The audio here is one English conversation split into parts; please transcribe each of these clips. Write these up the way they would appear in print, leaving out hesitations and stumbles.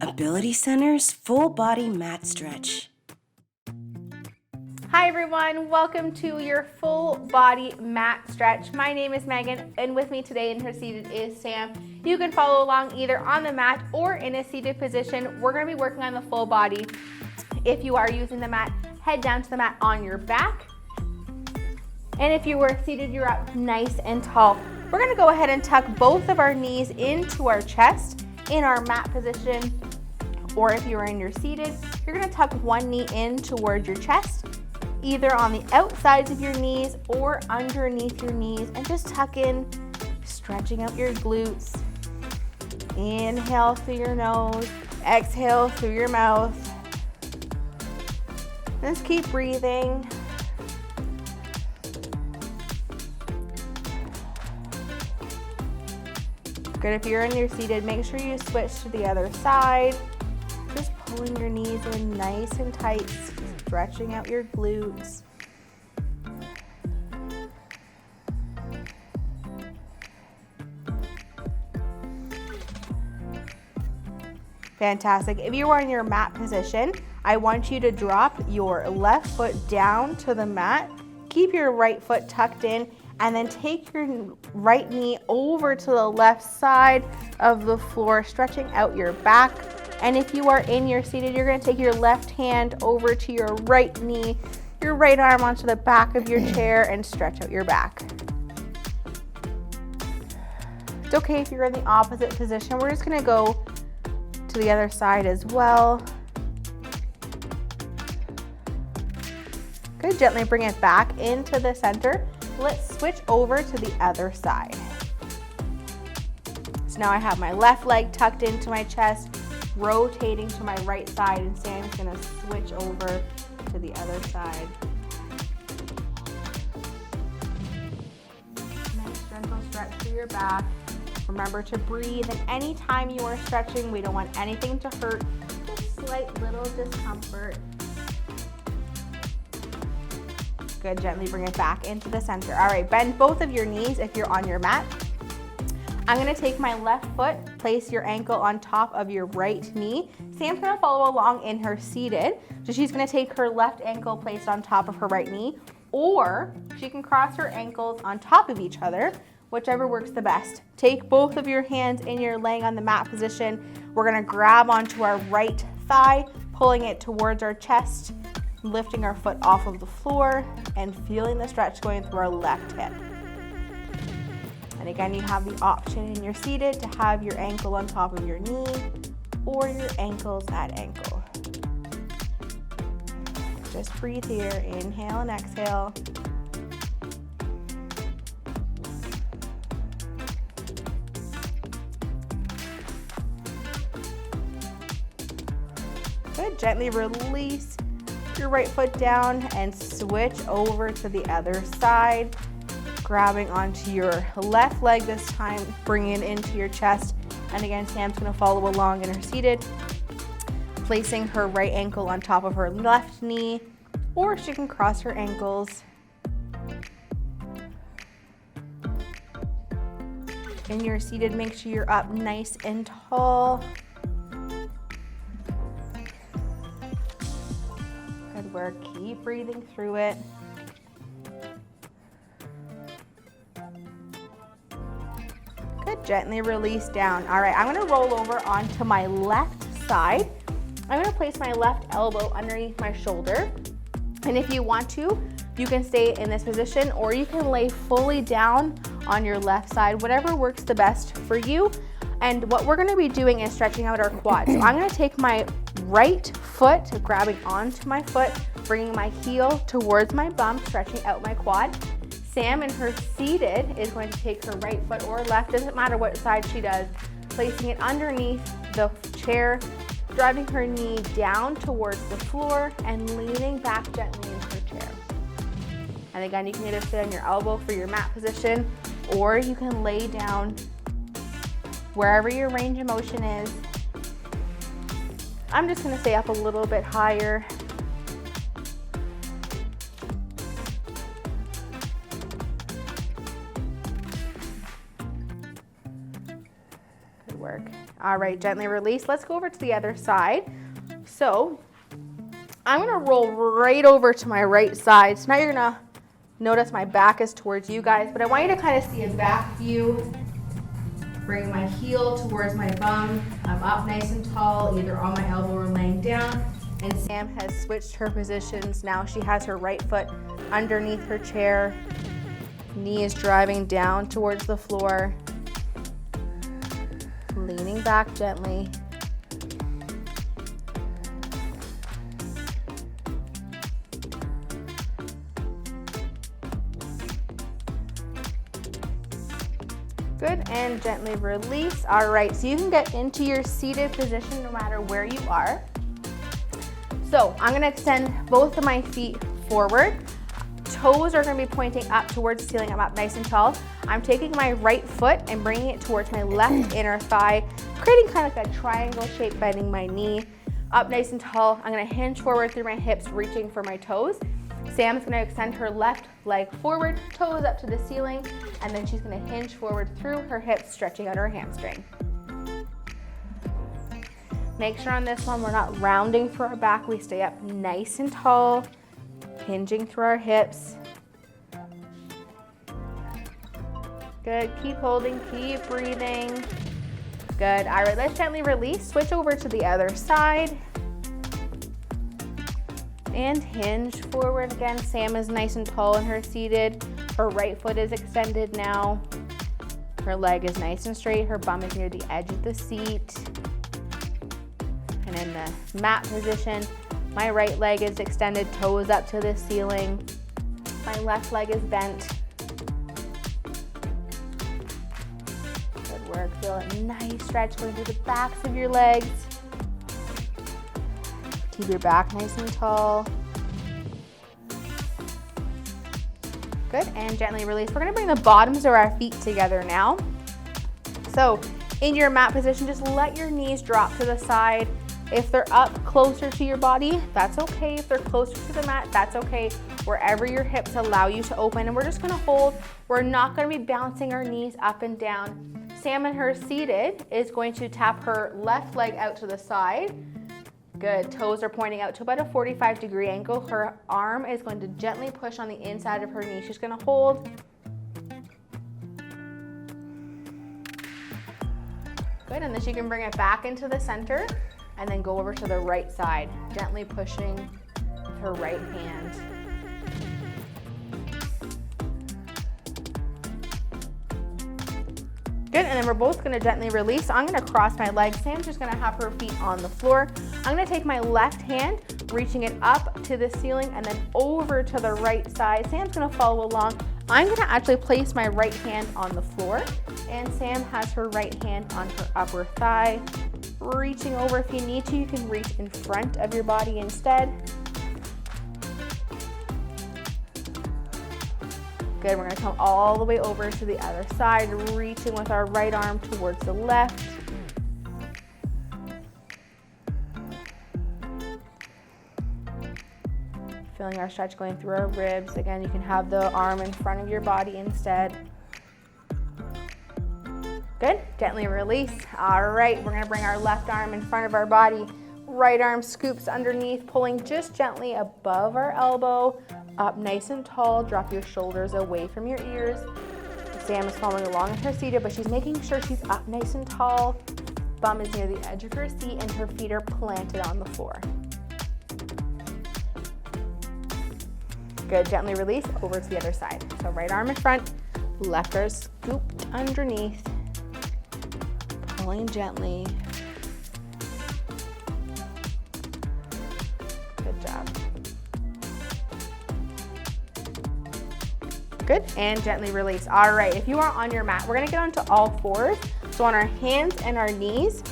Ability Center's full body mat stretch. Hi everyone, welcome to your full body mat stretch. My name is Megan and with me today in her seated is Sam. You can follow along either on the mat or in a seated position. We're going to be working on the full body. If you are using the mat, head down to the mat on your back. And if you were seated, you're up nice and tall. We're going to go ahead and tuck both of our knees into our chest in our mat position. Or if you are in your seated, you're going to tuck one knee in towards your chest, either on the outsides of your knees or underneath your knees, and just tuck in, stretching out your glutes. Inhale through your nose, exhale through your mouth. Just keep breathing. Good. If you're in your seated, make sure you switch to the other side. Just pulling your knees in nice and tight, stretching out your glutes. Fantastic. If you are in your mat position, I want you to drop your left foot down to the mat. Keep your right foot tucked in, and then take your right knee over to the left side of the floor, stretching out your back. And if you are in your seated, you're going to take your left hand over to your right knee, your right arm onto the back of your chair, and stretch out your back. It's okay if you're in the opposite position. We're just going to go to the other side as well. Good. Gently bring it back into the center. Let's switch over to the other side. So now I have my left leg tucked into my chest, rotating to my right side, and Sam's gonna switch over to the other side. Nice gentle stretch through your back. Remember to breathe, and anytime you are stretching, we don't want anything to hurt, just slight little discomfort. Good. Gently bring it back into the center. All right, bend both of your knees if you're on your mat. I'm gonna take my left foot, place your ankle on top of your right knee. Sam's gonna follow along in her seated. So she's gonna take her left ankle placed on top of her right knee, or she can cross her ankles on top of each other, whichever works the best. Take both of your hands in your laying on the mat position. We're gonna grab onto our right thigh, pulling it towards our chest, lifting our foot off of the floor, and feeling the stretch going through our left hip. And again, you have the option in your seated to have your ankle on top of your knee or your ankles at ankle. Just breathe here, inhale and exhale. Good. Gently release your right foot down and switch over to the other side, grabbing onto your left leg this time, bringing it into your chest. And again, Sam's gonna follow along in her seated, placing her right ankle on top of her left knee, or she can cross her ankles. In your seated, make sure you're up nice and tall. Good work. Keep breathing through it. Good. Gently release down. All right, I'm going to roll over onto my left side. I'm going to place my left elbow underneath my shoulder. And if you want to, you can stay in this position, or you can lay fully down on your left side, whatever works the best for you. And what we're going to be doing is stretching out our quads. So I'm going to take my right foot, grabbing onto my foot, bringing my heel towards my bum, stretching out my quad. Sam in her seated is going to take her right foot or left, doesn't matter what side she does, placing it underneath the chair, driving her knee down towards the floor and leaning back gently into her chair. And again, you can either sit on your elbow for your mat position, or you can lay down wherever your range of motion is. I'm just gonna stay up a little bit higher. Good work. All right, gently release. Let's go over to the other side. So I'm gonna roll right over to my right side. So now you're gonna notice my back is towards you guys, but I want you to kind of see a back view. Bring my heel towards my bum. I'm up nice and tall, either on my elbow or laying down. And Sam has switched her positions. Now she has her right foot underneath her chair. Knee is driving down towards the floor. Leaning back gently. Good, and gently release. All right, so you can get into your seated position no matter where you are. So I'm gonna extend both of my feet forward. Toes are gonna be pointing up towards the ceiling. I'm up nice and tall. I'm taking my right foot and bringing it towards my left inner thigh, creating kind of like a triangle shape, bending my knee. Up nice and tall. I'm gonna hinge forward through my hips, reaching for my toes. Sam's gonna extend her left leg forward, toes up to the ceiling, and then she's gonna hinge forward through her hips, stretching out her hamstring. Make sure on this one we're not rounding through our back. We stay up nice and tall, hinging through our hips. Good, keep holding, keep breathing. Good, all right, let's gently release. Switch over to the other side. And hinge forward again. Sam is nice and tall in her seated. Her right foot is extended now. Her leg is nice and straight. Her bum is near the edge of the seat. And in the mat position, my right leg is extended, toes up to the ceiling. My left leg is bent. Good work. Feel a nice stretch going through the backs of your legs. Keep your back nice and tall. Good, and gently release. We're gonna bring the bottoms of our feet together now. So in your mat position, just let your knees drop to the side. If they're up closer to your body, that's okay. If they're closer to the mat, that's okay. Wherever your hips allow you to open, and we're just gonna hold. We're not gonna be bouncing our knees up and down. Sam in her seated is going to tap her left leg out to the side. Good, toes are pointing out to about a 45-degree angle. Her arm is going to gently push on the inside of her knee. She's gonna hold. Good, and then she can bring it back into the center and then go over to the right side, gently pushing with her right hand. Good, and then we're both gonna gently release. I'm gonna cross my legs. Sam's just gonna have her feet on the floor. I'm gonna take my left hand, reaching it up to the ceiling and then over to the right side. Sam's gonna follow along. I'm gonna actually place my right hand on the floor, and Sam has her right hand on her upper thigh. Reaching over, if you need to, you can reach in front of your body instead. Good, we're gonna come all the way over to the other side, reaching with our right arm towards the left. Feeling our stretch going through our ribs. Again, you can have the arm in front of your body instead. Good, gently release. All right, we're gonna bring our left arm in front of our body. Right arm scoops underneath, pulling just gently above our elbow. Up nice and tall, drop your shoulders away from your ears. Sam is following along in her seated, but she's making sure she's up nice and tall. Bum is near the edge of her seat and her feet are planted on the floor. Good, gently release over to the other side. So right arm in front, left arm scooped underneath, pulling gently. Good job. Good, and gently release. All right, if you are on your mat, we're gonna get onto all fours. So on our hands and our knees.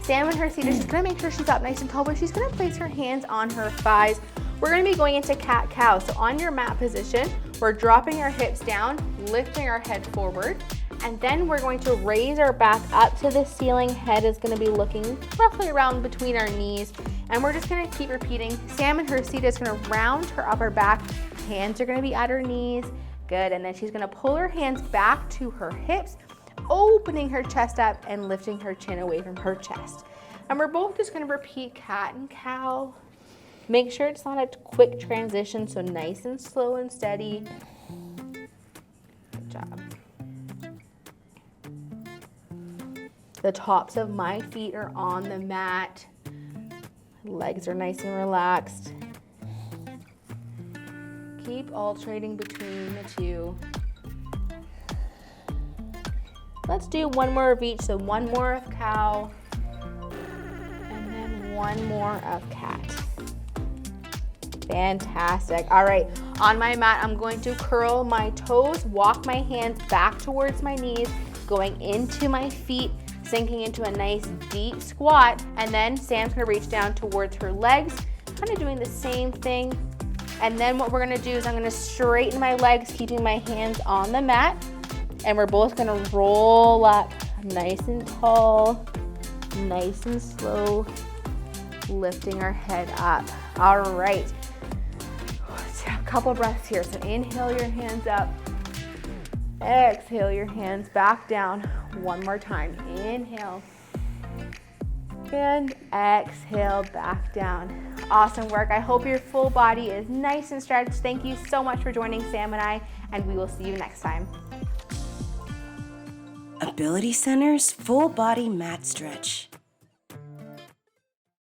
Sam in her seated, she's gonna make sure she's up nice and tall, but she's gonna place her hands on her thighs. We're gonna be going into cat-cow. So on your mat position, we're dropping our hips down, lifting our head forward, and then we're going to raise our back up to the ceiling. Head is gonna be looking roughly around between our knees, and we're just gonna keep repeating. Sam in her seat is gonna round her upper back. Hands are gonna be at her knees. Good, and then she's gonna pull her hands back to her hips, opening her chest up and lifting her chin away from her chest. And we're both just gonna repeat cat and cow. Make sure it's not a quick transition, so nice and slow and steady. Good job. The tops of my feet are on the mat. Legs are nice and relaxed. Keep alternating between the two. Let's do one more of each. So one more of cow, and then one more of cat. Fantastic. All right, on my mat, I'm going to curl my toes, walk my hands back towards my knees, going into my feet, sinking into a nice deep squat, and then Sam's gonna reach down towards her legs, kind of doing the same thing. And then what we're gonna do is I'm gonna straighten my legs, keeping my hands on the mat, and we're both gonna roll up nice and tall, nice and slow, lifting our head up. All right, let's have a couple breaths here. So inhale your hands up, exhale your hands back down. One more time, inhale, and exhale back down. Awesome work. I hope your full body is nice and stretched. Thank you so much for joining Sam and I, and we will see you next time. Ability Center's Full Body Mat Stretch.